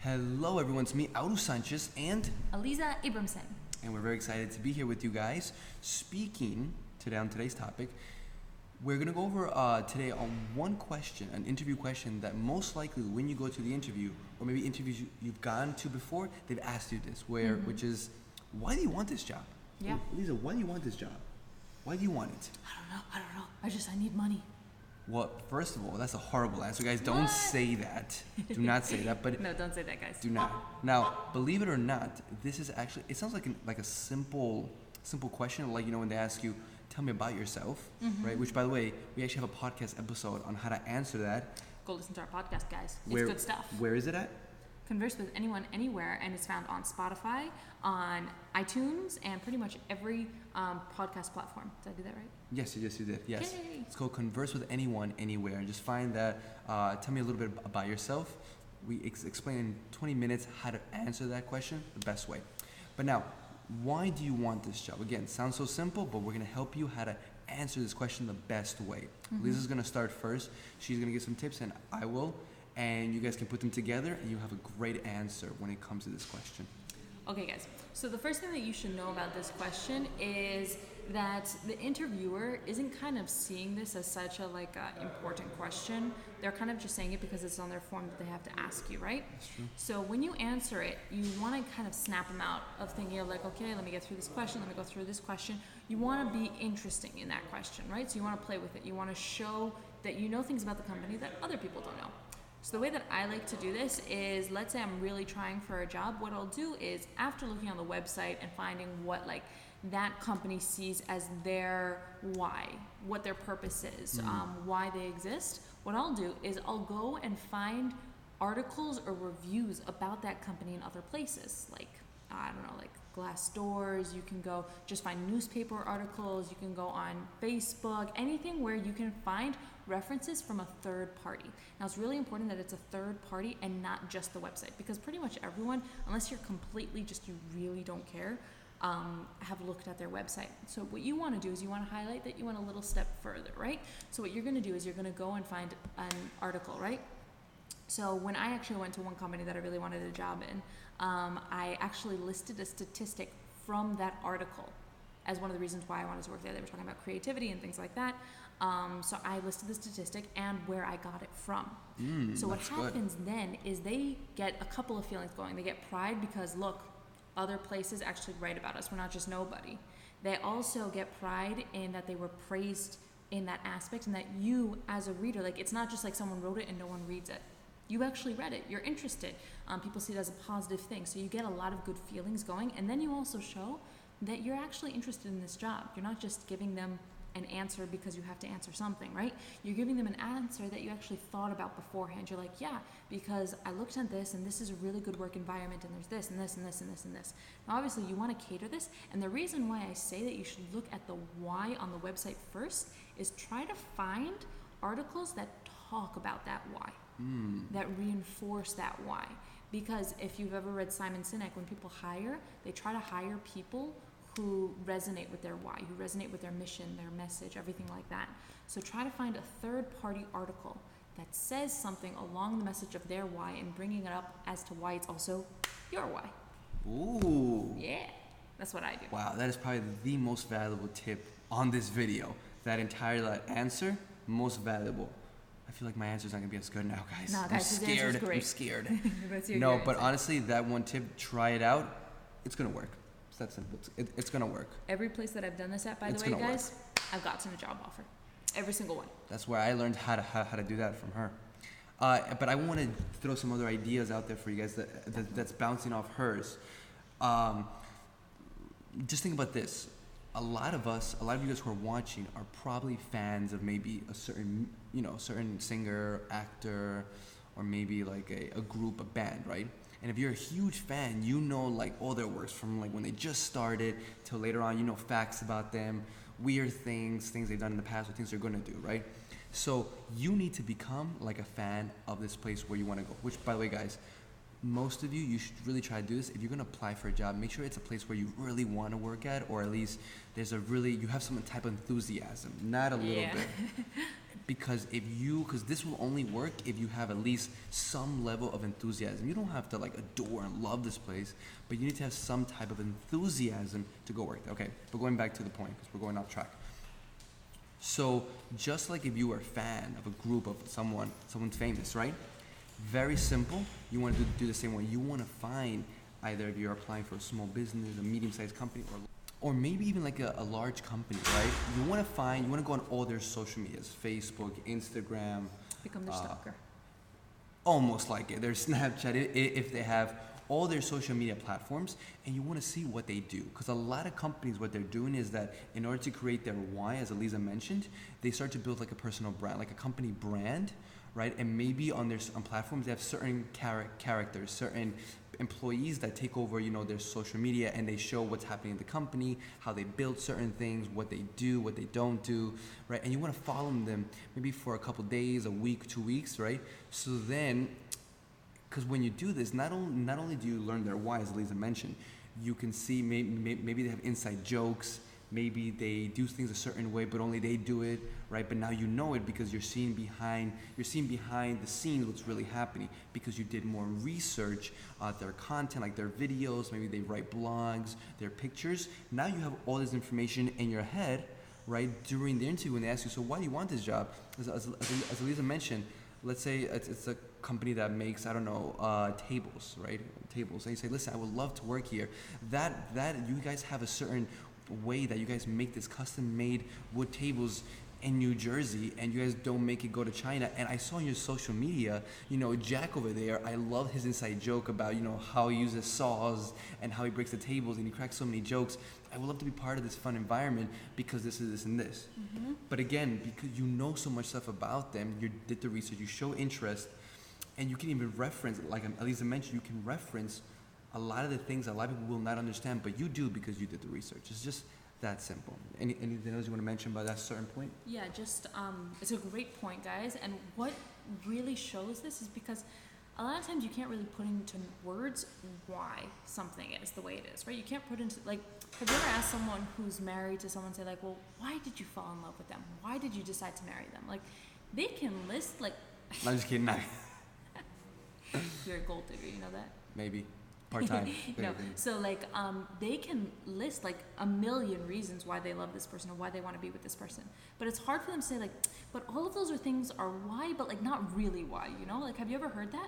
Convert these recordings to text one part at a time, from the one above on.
Hello everyone, it's me, Auru Sanchez, and Aliza Abramson. we're very excited to be here with you guys. Speaking today on today's topic, we're going to go over today on one question, an interview question that most likely when you go to the interview, or maybe interviews you've gone to before, they've asked you this, which is, why do you want this job? Yeah. Lisa, why do you want this job? Why do you want it? I don't know. I need money. Well, first of all, that's a horrible answer, guys. Don't say that. Do not say that. But No, don't say that, guys. do not. Now, believe it or not, this is actually, it sounds like a simple question, like, when they ask you, tell me about yourself, right? Which, by the way, we actually have a podcast episode on how to answer that. Go listen to our podcast, guys. It's good stuff. Where is it at? Converse with Anyone, Anywhere, and it's found on Spotify, on iTunes, and pretty much every podcast platform. Did I do that right? Yes, you did. Yes. Yay. It's called Converse with Anyone, Anywhere, and just find that. Tell me a little bit about yourself. We explain in 20 minutes how to answer that question the best way. But now, why do you want this job? Again, sounds so simple, but we're going to help you how to answer this question the best way. Lisa's going to start first. She's going to give some tips, and I will. And you guys can put them together, and you have a great answer when it comes to this question. Okay, guys. So the first thing that you should know about this question is that the interviewer isn't kind of seeing this as such a important question. They're kind of just saying it because it's on their form that they have to ask you, right? That's true. So when you answer it, you want to kind of snap them out of thinking of okay, let me get through this question, let me go through this question. You want to be interesting in that question, right? So you want to play with it. You want to show that you know things about the company that other people don't know. So the way that I like to do this is, let's say I'm really trying for a job, what I'll do is, after looking on the website and finding what that company sees as their why, what their purpose is, why they exist, what I'll do is I'll go and find articles or reviews about that company in other places, like Glassdoor. You can go just find newspaper articles, you can go on Facebook, anything where you can find references from a third party. Now, it's really important that it's a third party and not just the website, because pretty much everyone, unless you're completely you really don't care, have looked at their website. So what you want to do is you want to highlight that you went a little step further, right? So what you're going to do is you're going to go and find an article, right? So when I actually went to one company that I really wanted a job in, I actually listed a statistic from that article as one of the reasons why I wanted to work there. They were talking about creativity and things like that. So I listed the statistic and where I got it from. So what happens then is they get a couple of feelings going. They get pride because, look, other places actually write about us. We're not just nobody. They also get pride in that they were praised in that aspect, and that you as a reader, it's not just someone wrote it and no one reads it. You actually read it. You're interested. People see it as a positive thing. So you get a lot of good feelings going. And then you also show that you're actually interested in this job. You're not just giving them an answer because you have to answer something, right? You're giving them an answer that you actually thought about beforehand. You're like, yeah, because I looked at this and this is a really good work environment and there's this and this and this and this and this. Now, obviously, you want to cater this. And the reason why I say that you should look at the why on the website first is try to find articles that talk about that why. That reinforce that why. Because if you've ever read Simon Sinek, when people hire, they try to hire people who resonate with their why, who resonate with their mission, their message, everything like that. So try to find a third-party article that says something along the message of their why and bringing it up as to why it's also your why. Ooh. Yeah, that's what I do. Wow, that is probably the most valuable tip on this video. That entire answer, most valuable. I feel like my answer's not going to be as good now, guys. No, guys, I'm scared. Let's hear No, your but answer. honestly, that one tip, try it out. It's going to work. It's that simple. It's going to work. Every place that I've done this at, by the way, guys, I've gotten a job offer. Every single one. That's where I learned how to do that from her. But I want to throw some other ideas out there for you guys that's bouncing off hers. Just think about this. A lot of you guys who are watching are probably fans of maybe a certain singer, actor, or maybe a group, a band, right? And if you're a huge fan, all their works from when they just started till later on, facts about them, weird things they've done in the past, or things they're going to do, right? So you need to become a fan of this place where you want to go, which, by the way, guys, most of you should really try to do this. If you're going to apply for a job, make sure it's a place where you really want to work at, or at least you have some type of enthusiasm, not a little bit. because because this will only work if you have at least some level of enthusiasm. You don't have to like adore and love this place, but you need to have some type of enthusiasm to go work there. Okay, but going back to the point, because we're going off track. So just like if you were a fan of a group of someone's famous, right? Very simple. You want to do the same way. You want to find either if you're applying for a small business, a medium-sized company, or maybe even like a large company, right? You want to go on all their social medias, Facebook, Instagram. Become their stalker. Almost like it. Their Snapchat, if they have all their social media platforms, and you want to see what they do. Because a lot of companies, what they're doing is that in order to create their why, as Elisa mentioned, they start to build like a personal brand, like a company brand, right? And maybe on platforms, they have certain characters, certain employees that take over, their social media, and they show what's happening in the company, how they build certain things, what they do, what they don't do, right? And you want to follow them maybe for a couple days, a week, 2 weeks, right? So then, because when you do this, not only do you learn their why, as Lisa mentioned, you can see maybe they have inside jokes, maybe they do things a certain way, but only they do it, right? But now you know it because you're seeing behind the scenes what's really happening, because you did more research, their content, like their videos, maybe they write blogs, their pictures. Now you have all this information in your head, right? During the interview, when they ask you, so why do you want this job? As Elisa mentioned, let's say it's a company that makes, I don't know, tables, right? Tables. And you say, listen, I would love to work here. That you guys have a certain way that you guys make this custom-made wood tables in New Jersey, and you guys don't make it go to China. And I saw on your social media, Jack over there, I love his inside joke about, how he uses saws and how he breaks the tables, and he cracks so many jokes. I would love to be part of this fun environment because this is this and this. Mm-hmm. But again, because you know so much stuff about them, you did the research, you show interest, and you can even reference, like Elisa mentioned, you can reference a lot of the things a lot of people will not understand, but you do because you did the research. It's just that simple. Anything else you want to mention about that certain point? Yeah, just it's a great point, guys. And what really shows this is because a lot of times you can't really put into words why something is the way it is, right? You can't put into, like, have you ever asked someone who's married to someone, say like, well, why did you fall in love with them? Why did you decide to marry them? Like, they can list like. I'm just kidding. You're a gold digger, you know that? Maybe. Part-time. No. So like they can list like a million reasons why they love this person or why they want to be with this person. But it's hard for them to say like, but all of those things are why, but like not really why, Like, have you ever heard that?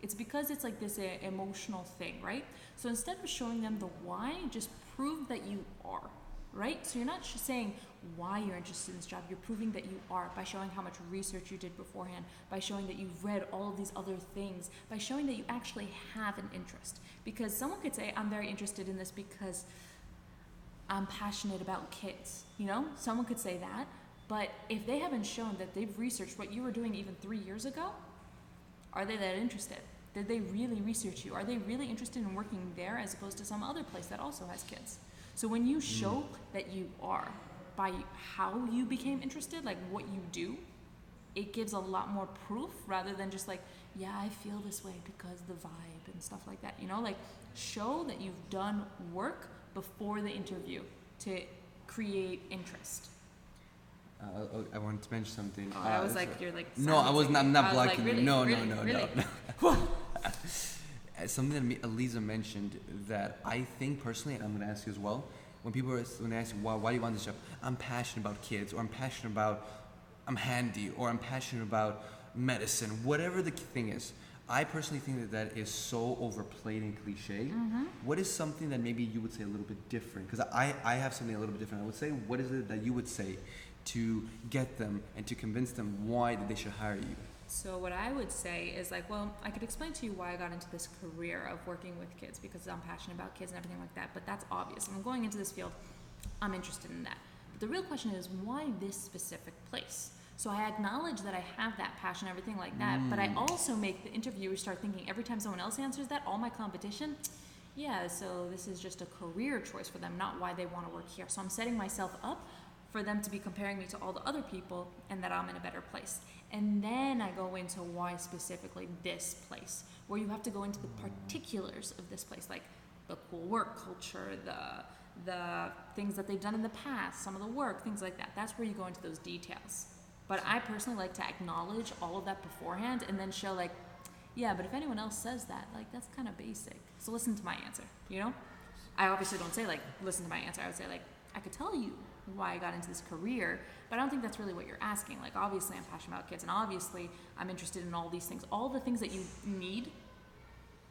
It's because it's like this emotional thing, right? So instead of showing them the why, just prove that you are, right? So you're not just saying why you're interested in this job. You're proving that you are by showing how much research you did beforehand, by showing that you've read all of these other things, by showing that you actually have an interest. Because someone could say, I'm very interested in this because I'm passionate about kids, Someone could say that. But if they haven't shown that they've researched what you were doing even 3 years ago, are they that interested? Did they really research you? Are they really interested in working there as opposed to some other place that also has kids? So when you show that you are, by how you became interested, like what you do, it gives a lot more proof rather than just like, yeah, I feel this way because the vibe and stuff like that. Like show that you've done work before the interview to create interest. I wanted to mention something. Oh, I was like, you're like. No, I was not. I'm not blocking like, really, you. No, really, no. Really? No. Something that Elisa mentioned that I think personally, and I'm going to ask you as well. When they ask you why do you want this job, I'm passionate about kids, or I'm handy, or I'm passionate about medicine, whatever the thing is. I personally think that is so overplayed and cliche. Mm-hmm. What is something that maybe you would say a little bit different? Because I have something a little bit different. I would say, what is it that you would say to get them and to convince them why that they should hire you? So what I would say is like, well, I could explain to you why I got into this career of working with kids because I'm passionate about kids and everything like that, but that's obvious. I'm going into this field, I'm interested in that. But the real question is, why this specific place? So I acknowledge that I have that passion, everything like that, but I also make the interviewers start thinking every time someone else answers that, all my competition, yeah, so this is just a career choice for them, not why they want to work here. So I'm setting myself up for them to be comparing me to all the other people and that I'm in a better place. And then I go into why specifically this place, where you have to go into the particulars of this place, like the cool work culture, the things that they've done in the past, some of the work, things like that. That's where you go into those details. But I personally like to acknowledge all of that beforehand and then show like, yeah, but if anyone else says that, like that's kind of basic. So listen to my answer, you know? I obviously don't say like, listen to my answer. I would say like, I could tell you why I got into this career, but I don't think that's really what you're asking. Like obviously I'm passionate about kids and obviously I'm interested in all these things, all the things that you need,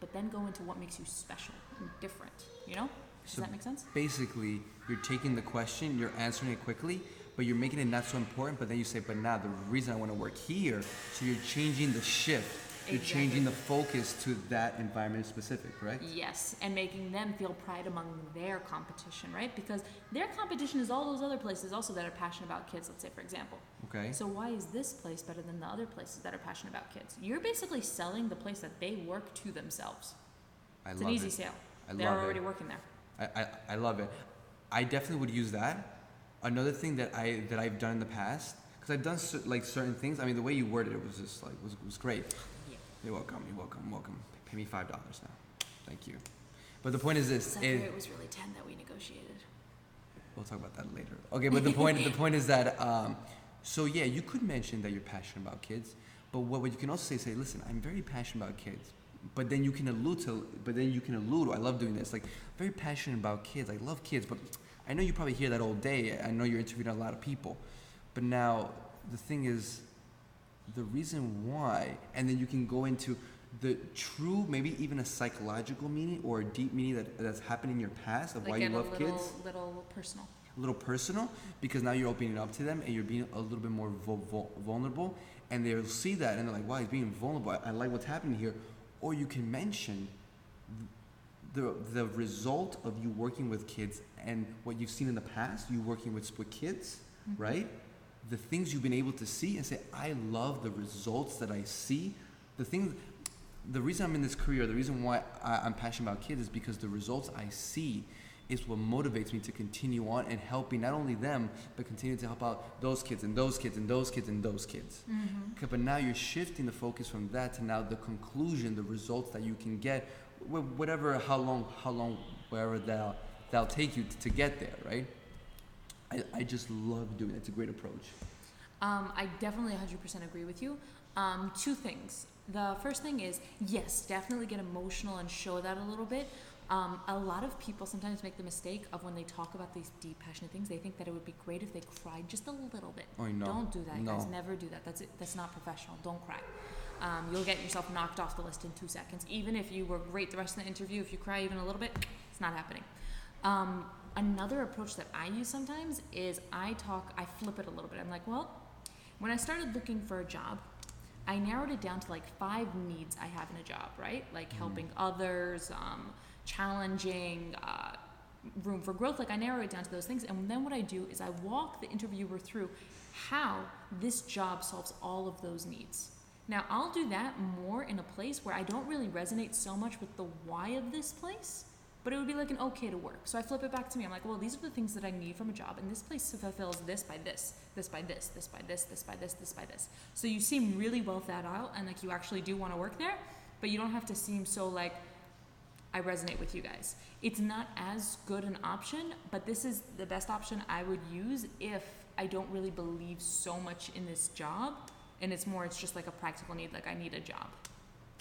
but then go into what makes you special and different, you know? Does that make sense? Basically, you're taking the question, you're answering it quickly, but you're making it not so important, but then you say, but now the reason I want to work here, so you're changing the shift. You're changing the focus to that environment specific, correct? Yes, and making them feel pride among their competition, right? Because their competition is all those other places also that are passionate about kids, let's say, for example. Okay. So why is this place better than the other places that are passionate about kids? You're basically selling the place that they work to themselves. It's an easy sale. They're already working there. I love it. I definitely would use that. Another thing that I've done in the past, because I've done like certain things. I mean, the way you worded it was just like was great. You're welcome. Pay me $5 now. Thank you. But the point is this: it was really 10 that we negotiated. We'll talk about that later. Okay, but the point is that so yeah, you could mention that you're passionate about kids, but what you can also say, listen, I'm very passionate about kids. But then you can allude. I love doing this. Like, very passionate about kids. I love kids, but I know you probably hear that all day. I know you're interviewing a lot of people, but now the thing is, the reason why, and then you can go into the true, maybe even a psychological meaning or a deep meaning that's happened in your past of why you love kids. Little personal. A little personal, because now you're opening up to them and you're being a little bit more vulnerable, and they'll see that and they're like, wow, he's being vulnerable. I like what's happening here. Or you can mention the result of you working with kids and what you've seen in the past, you working with kids, mm-hmm. right? The things you've been able to see and say, I love the results that I see. The reason I'm in this career, the reason why I'm passionate about kids is because the results I see is what motivates me to continue on and helping not only them, but continue to help out those kids and those kids and those kids and those kids. Mm-hmm. Okay, but now you're shifting the focus from that to now the conclusion, the results that you can get, whatever, how long, wherever that'll take you to get there, right? I just love doing it. It's a great approach. I definitely 100% agree with you. Two things. The first thing is, yes, definitely get emotional and show that a little bit. A lot of people sometimes make the mistake of when they talk about these deep, passionate things, they think that it would be great if they cried just a little bit. Oh, no. Don't do that, guys. Never do that. That's not professional. Don't cry. You'll get yourself knocked off the list in 2 seconds. Even if you were great the rest of the interview, if you cry even a little bit, it's not happening. Another approach that I use sometimes is I flip it a little bit. I'm like, well, when I started looking for a job, I narrowed it down to like 5 needs I have in a job, right? Like helping others, challenging, room for growth. Like I narrow it down to those things. And then what I do is I walk the interviewer through how this job solves all of those needs. Now I'll do that more in a place where I don't really resonate so much with the why of this place, but it would be like an okay to work. So I flip it back to me. I'm like, well, these are the things that I need from a job, and this place fulfills this by this, this by this, this by this, this by this, this by this. So you seem really well thought out, and like you actually do want to work there, but you don't have to seem so like, I resonate with you guys. It's not as good an option, but this is the best option I would use if I don't really believe so much in this job, and it's just like a practical need, like I need a job.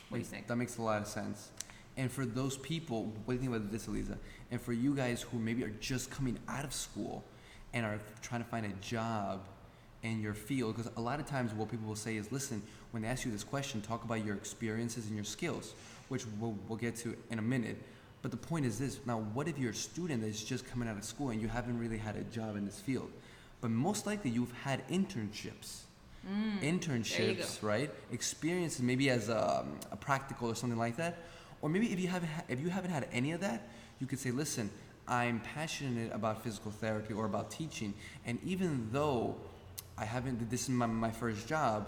What do you think? That makes a lot of sense. And for those people, what do you think about this, Eliza? And for you guys who maybe are just coming out of school and are trying to find a job in your field, because a lot of times what people will say is, listen, when they ask you this question, talk about your experiences and your skills, which we'll get to in a minute. But the point is this, now what if you're a student that's just coming out of school and you haven't really had a job in this field? But most likely you've had internships. Internships, right? Experiences, maybe as a practical or something like that. Or maybe if you haven't had any of that, you could say, listen, I'm passionate about physical therapy or about teaching, and even though this is my first job,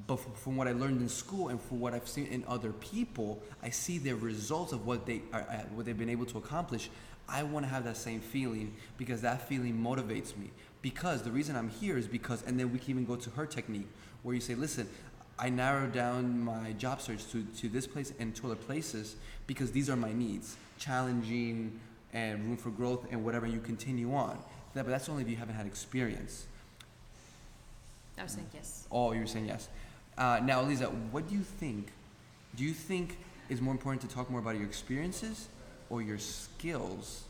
but from what I learned in school and from what I've seen in other people, I see their results of what they've been able to accomplish. I want to have that same feeling because that feeling motivates me. Because the reason I'm here is because, and then we can even go to her technique where you say, listen, I narrowed down my job search to this place and to other places because these are my needs, challenging and room for growth and whatever, you continue on. But that's only if you haven't had experience. I was saying yes. Oh, you were saying yes. Now, Lisa, what do you think? Do you think it's more important to talk more about your experiences or your skills,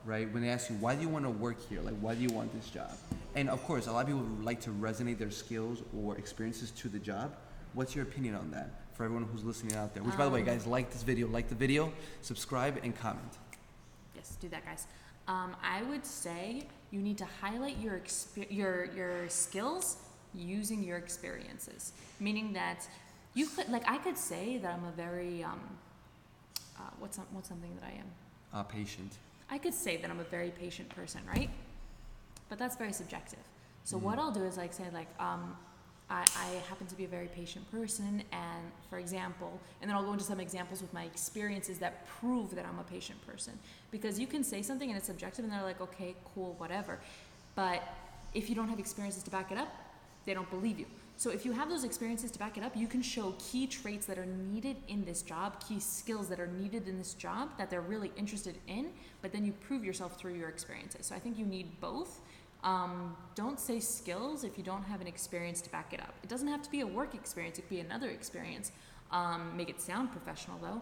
right? When they ask you, why do you want to work here? Like, why do you want this job? And of course, a lot of people like to resonate their skills or experiences to the job. What's your opinion on that for everyone who's listening out there? Which, by the way, guys, like the video, subscribe, and comment. Yes, do that, guys. I would say you need to highlight your skills using your experiences, meaning that you could, like, I could say that I'm a very what's something that I am? Patient. I could say that I'm a very patient person, right? But that's very subjective. So what I'll do is like say like I happen to be a very patient person, and for example, and then I'll go into some examples with my experiences that prove that I'm a patient person. Because you can say something and it's subjective and they're like, okay, cool, whatever. But if you don't have experiences to back it up, they don't believe you. So if you have those experiences to back it up, you can show key traits that are needed in this job, key skills that are needed in this job that they're really interested in, but then you prove yourself through your experiences. So I think you need both. Don't say skills if you don't have an experience to back it up. It doesn't have to be a work experience, it could be another experience. Make it sound professional though.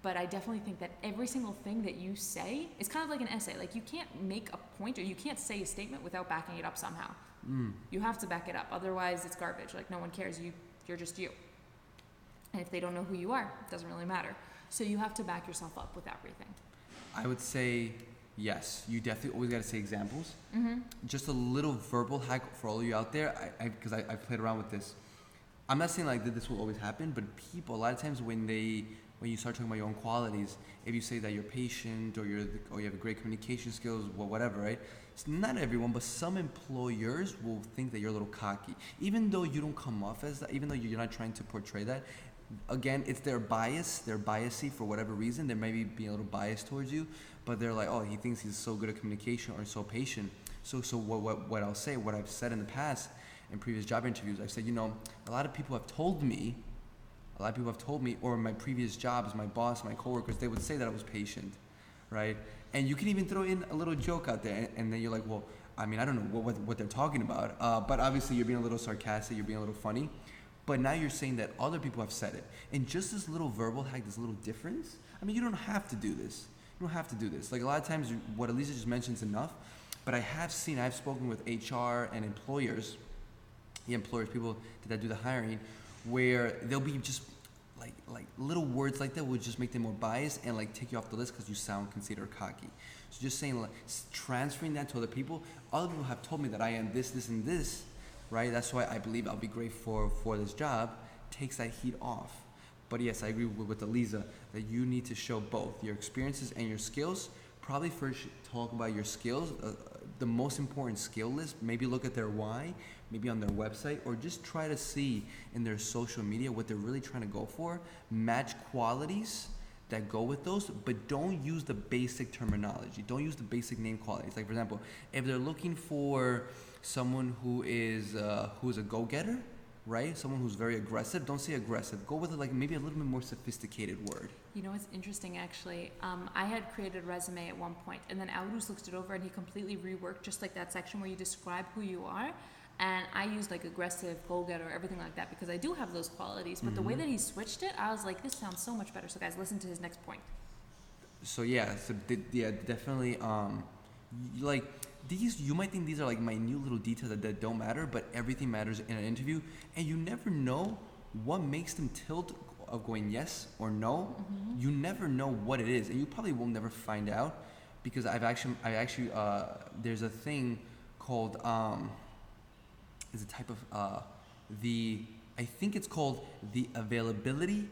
But I definitely think that every single thing that you say is kind of like an essay. Like you can't make a point or you can't say a statement without backing it up somehow. You have to back it up. Otherwise it's garbage. Like no one cares. You're just you. And if they don't know who you are, it doesn't really matter. So you have to back yourself up with everything. I would say yes. You definitely always got to say examples. Just a little verbal hack for all of you out there, because I've played around with this. I'm not saying like that this will always happen, but people, a lot of times when you start talking about your own qualities, if you say that you're patient or you have great communication skills, well, whatever, right? It's not everyone, but some employers will think that you're a little cocky, even though you don't come off as that, even though you're not trying to portray that. Again, it's their bias, they're biasy for whatever reason. They may be being a little biased towards you, but they're like, oh, he thinks he's so good at communication or so patient. So what I'll say, what I've said in the past in previous job interviews, I've said, a lot of people have told me, or in my previous jobs, my boss, my coworkers, they would say that I was patient, right? And you can even throw in a little joke out there, and then you're like, well, I mean, I don't know what they're talking about, but obviously you're being a little sarcastic, you're being a little funny, but now you're saying that other people have said it. And just this little verbal hack, this little difference, I mean, you don't have to do this. You don't have to do this. Like a lot of times, what Elisa just mentioned is enough, but I've spoken with HR and employers, people that do the hiring, where they'll be just like little words like that would just make them more biased and like take you off the list because you sound conceited or cocky. So just saying, like, transferring that to other people have told me that I am this, and this, right? That's why I believe I'll be great for this job. Takes that heat off. But yes, I agree with Elisa that you need to show both your experiences and your skills. Probably first talk about your skills, the most important skill list. Maybe look at their why, maybe on their website, or just try to see in their social media what they're really trying to go for. Match qualities that go with those, but don't use the basic terminology. Don't use the basic name qualities. Like for example, if they're looking for someone who is a go-getter, right? Someone who's very aggressive, don't say aggressive. Go with like maybe a little bit more sophisticated word. You know what's interesting actually? I had created a resume at one point, and then Audus looked it over and he completely reworked just like that section where you describe who you are. And I used like aggressive, go-getter, everything like that because I do have those qualities. But the way that he switched it, I was like, this sounds so much better. So guys, listen to his next point. So definitely. Like these, you might think these are like minute little details that don't matter, but everything matters in an interview, and you never know what makes them tilt of going yes or no. You never know what it is, and you probably will never find out because I actually there's a thing called is a type of I think it's called the availability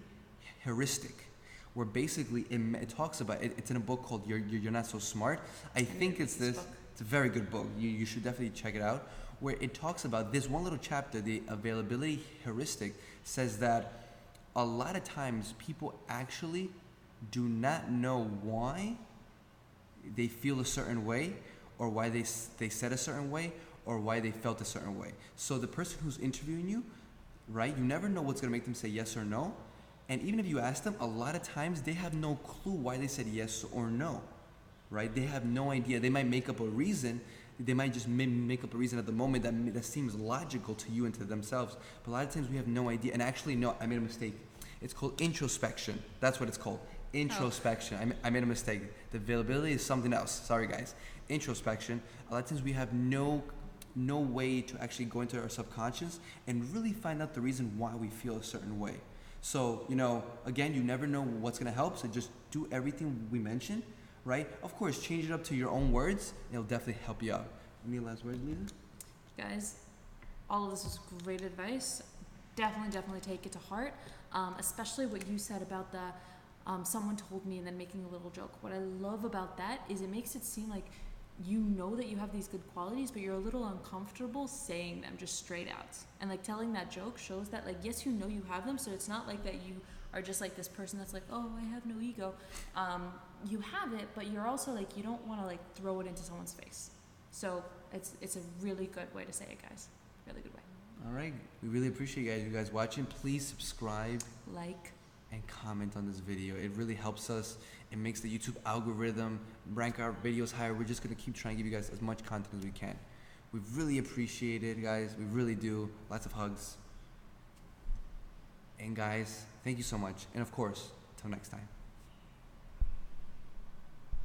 heuristic, where basically it talks about it. It's in a book called You're Not So Smart. I think it's this. It's a very good book. You should definitely check it out. Where it talks about this one little chapter, the availability heuristic, says that a lot of times people actually do not know why they feel a certain way, or why they said a certain way, or why they felt a certain way. So the person who's interviewing you, right? You never know what's gonna make them say yes or no. And even if you ask them, a lot of times they have no clue why they said yes or no, right? They have no idea. They might make up a reason. they might just make up a reason at the moment that seems logical to you and to themselves. But a lot of times we have no idea. And actually, no, I made a mistake. It's called introspection. That's what it's called. Introspection. I made a mistake. The availability is something else. Sorry, guys. Introspection. A lot of times we have no way to actually go into our subconscious and really find out the reason why we feel a certain way. So, again, you never know what's going to help. So just do everything we mentioned, right? Of course, change it up to your own words. It'll definitely help you out. Any last words, Lisa? Guys, all of this is great advice. Definitely take it to heart. Especially what you said about the someone told me and then making a little joke. What I love about that is it makes it seem like you know that you have these good qualities, but you're a little uncomfortable saying them just straight out. And like telling that joke shows that like, yes, you know you have them. So it's not like that you are just like this person that's like, oh, I have no ego. You have it, but you're also like, you don't want to like throw it into someone's face. So it's a really good way to say it, guys. Really good way. All right. We really appreciate you guys watching. Please subscribe, Like, and comment on this video. It really helps us. It makes the YouTube algorithm rank our videos higher. We're just going to keep trying to give you guys as much content as we can. We really appreciate it, guys. We really do. Lots of hugs. And guys, thank you so much. And of course, till next time.